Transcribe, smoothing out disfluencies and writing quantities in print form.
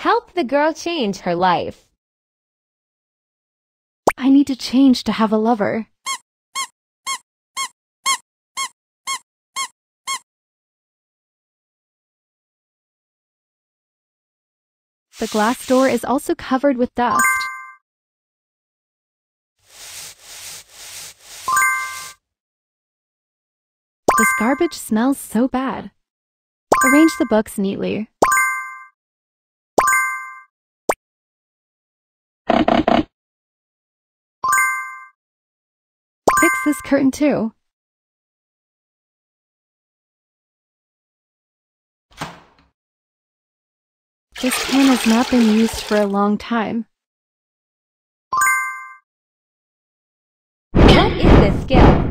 Help the girl change her life. I need to change to have a lover. The glass door is also covered with dust. This garbage smells so bad. Arrange the books neatly. Fix this curtain too. This pan has not been used for a long time. What is this skill?